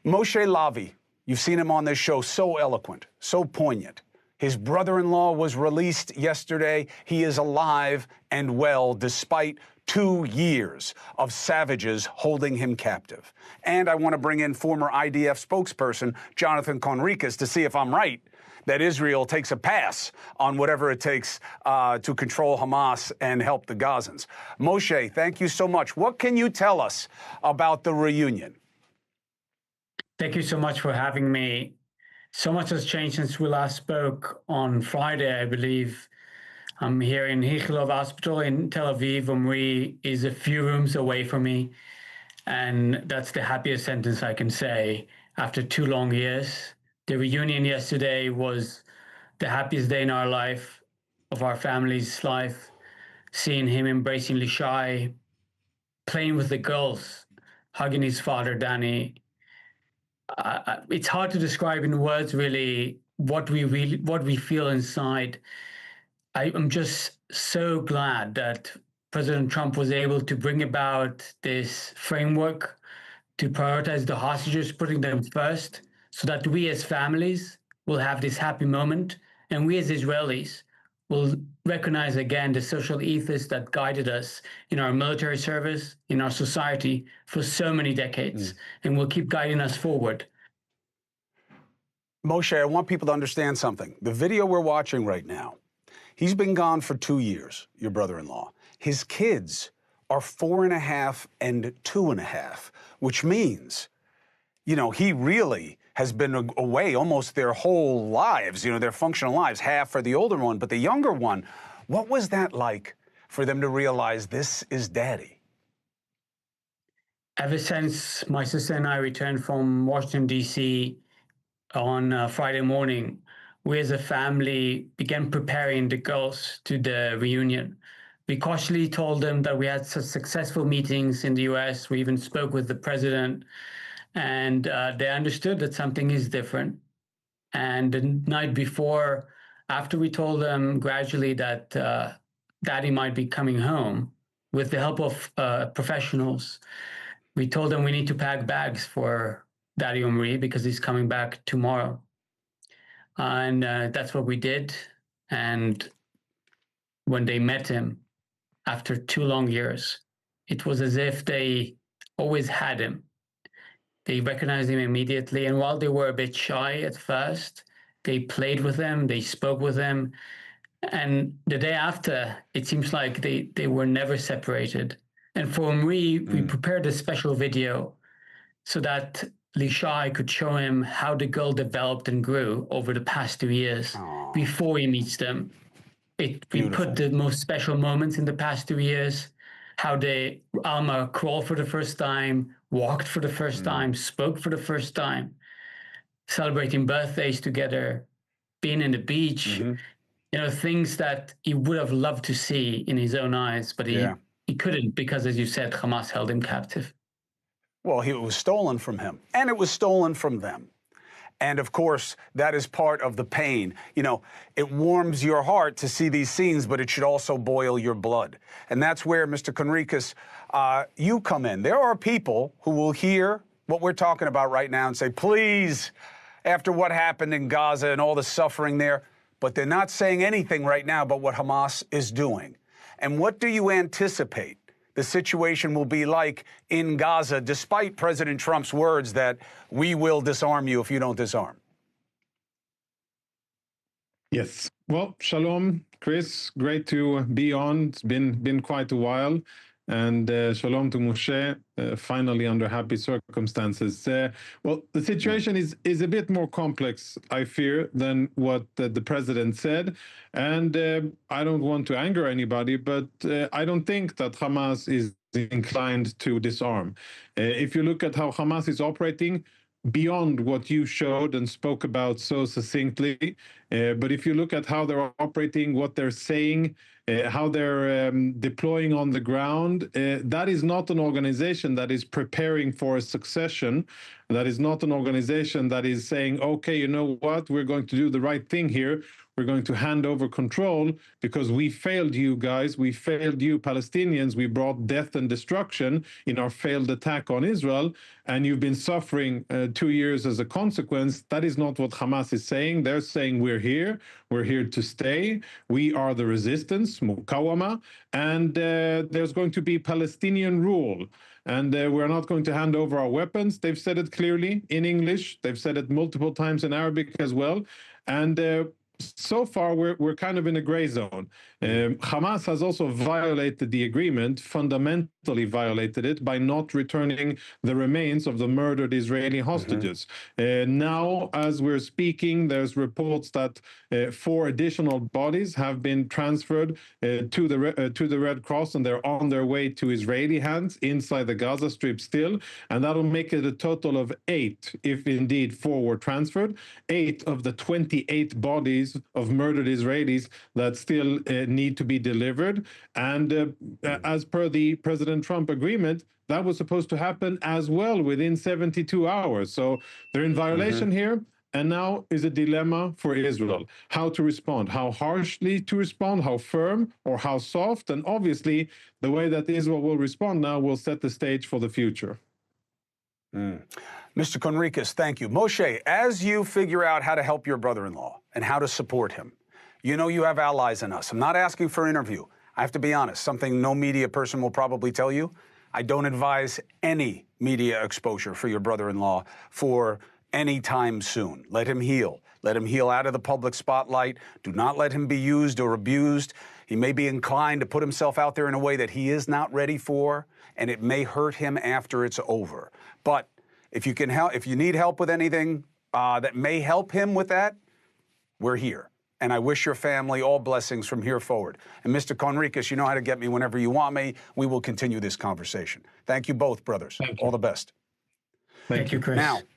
Moshe Lavi, you've seen him on this show, so eloquent, so poignant. His brother-in-law was released yesterday. He is alive and well despite 2 years of savages holding him captive. And I want to bring in former IDF spokesperson Jonathan Conricus to see if I'm right that Israel takes a pass on whatever it takes to control Hamas and help the Gazans. Moshe, thank you so much. What can you tell us about the reunion? Thank you so much for having me. So much has changed since we last spoke on Friday, I believe. I'm here in Ichilov Hospital in Tel Aviv. Omri is a few rooms away from me. And that's the happiest sentence I can say after 2 long years. The reunion yesterday was the happiest day in our life, of our family's life. Seeing him embracing Lishai, playing with the girls, hugging his father, Danny. It's hard to describe in words, really, what we feel inside. I'm just so glad that President Trump was able to bring about this framework to prioritize the hostages, putting them first, so that we as families will have this happy moment, and we as Israelis will recognize again the social ethos that guided us in our military service, in our society for so many decades, and will keep guiding us forward. Moshe, I want people to understand something. The video we're watching right now, he's been gone for 2 years, your brother-in-law. His kids are 4.5 and 2.5, which means, you know, he really has been away almost their whole lives, you know, their functional lives, half for the older one. But the younger one, what was that like for them to realize this is daddy? Ever since my sister and I returned from Washington, D.C. on Friday morning, we as a family began preparing the girls to the reunion. We cautiously told them that we had such successful meetings in the U.S. We even spoke with the president, and they understood that something is different. And the night before, after we told them gradually that daddy might be coming home, with the help of professionals, we told them we need to pack bags for Daddy Omri because he's coming back tomorrow. And that's what we did. And when they met him after 2 long years, it was as if they always had him. They recognized him immediately. And while they were a bit shy at first, they played with him, they spoke with him. And the day after, it seems like they were never separated. And for Omri, we prepared a special video so that Lishai could show him how the girl developed and grew over the past 2 years before he meets them. We put the most special moments in the past 2 years, how Alma crawled for the first time, walked for the first time, spoke for the first time, celebrating birthdays together, being in the beach, you know, things that he would have loved to see in his own eyes, but he couldn't because, as you said, Hamas held him captive. Well, it was stolen from him, and it was stolen from them. And of course, that is part of the pain. You know, it warms your heart to see these scenes, but it should also boil your blood. And that's where, Mr. Conricus, you come in. There are people who will hear what we're talking about right now and say, please, after what happened in Gaza and all the suffering there, but they're not saying anything right now about what Hamas is doing. And what do you anticipate the situation will be like in Gaza, despite President Trump's words that we will disarm you if you don't disarm? Yes. Well, shalom, Chris. Great to be on. It's been quite a while. And shalom to Moshe, finally under happy circumstances. Well, the situation is a bit more complex, I fear, than what the president said. And I don't want to anger anybody, but I don't think that Hamas is inclined to disarm. If you look at how Hamas is operating, beyond what you showed and spoke about so succinctly, but if you look at how they're operating, what they're saying, how they're deploying on the ground, that is not an organization that is preparing for a succession. That is not an organization that is saying, okay, you know what, we're going to do the right thing here. we're going to hand over control because we failed you guys, we failed you Palestinians, we brought death and destruction in our failed attack on Israel, and you've been suffering 2 years as a consequence. That is not what Hamas is saying. They're saying we're here to stay, we are the resistance, Mukawama, and there's going to be Palestinian rule. And we're not going to hand over our weapons. They've said it clearly in English. They've said it multiple times in Arabic as well. And so far, we're kind of in a gray zone. Hamas has also violated the agreement, fundamentally violated it, by not returning the remains of the murdered Israeli hostages. Now, as we're speaking, there's reports that 4 additional bodies have been transferred to the Red Cross, and they're on their way to Israeli hands inside the Gaza Strip still, and that'll make it a total of 8, if indeed 4 were transferred, 8 of the 28 bodies of murdered Israelis that still need to be delivered. And as per the President Trump agreement, that was supposed to happen as well within 72 hours. So they're in violation here. And now is a dilemma for Israel, how to respond, how harshly to respond, how firm or how soft. And obviously, the way that Israel will respond now will set the stage for the future. Mr. Conricus, thank you. Moshe, as you figure out how to help your brother-in-law and how to support him, you know you have allies in us. I'm not asking for an interview. I have to be honest, something no media person will probably tell you. I don't advise any media exposure for your brother-in-law for any time soon. Let him heal. Let him heal out of the public spotlight. Do not let him be used or abused. He may be inclined to put himself out there in a way that he is not ready for, and it may hurt him after it's over. But if you can help, if you need help with anything that may help him with that, we're here. And I wish your family all blessings from here forward. And Mr. Conricus, you know how to get me whenever you want me. We will continue this conversation. Thank you both, brothers. Thank you. All the best. Thank you, Chris. Now,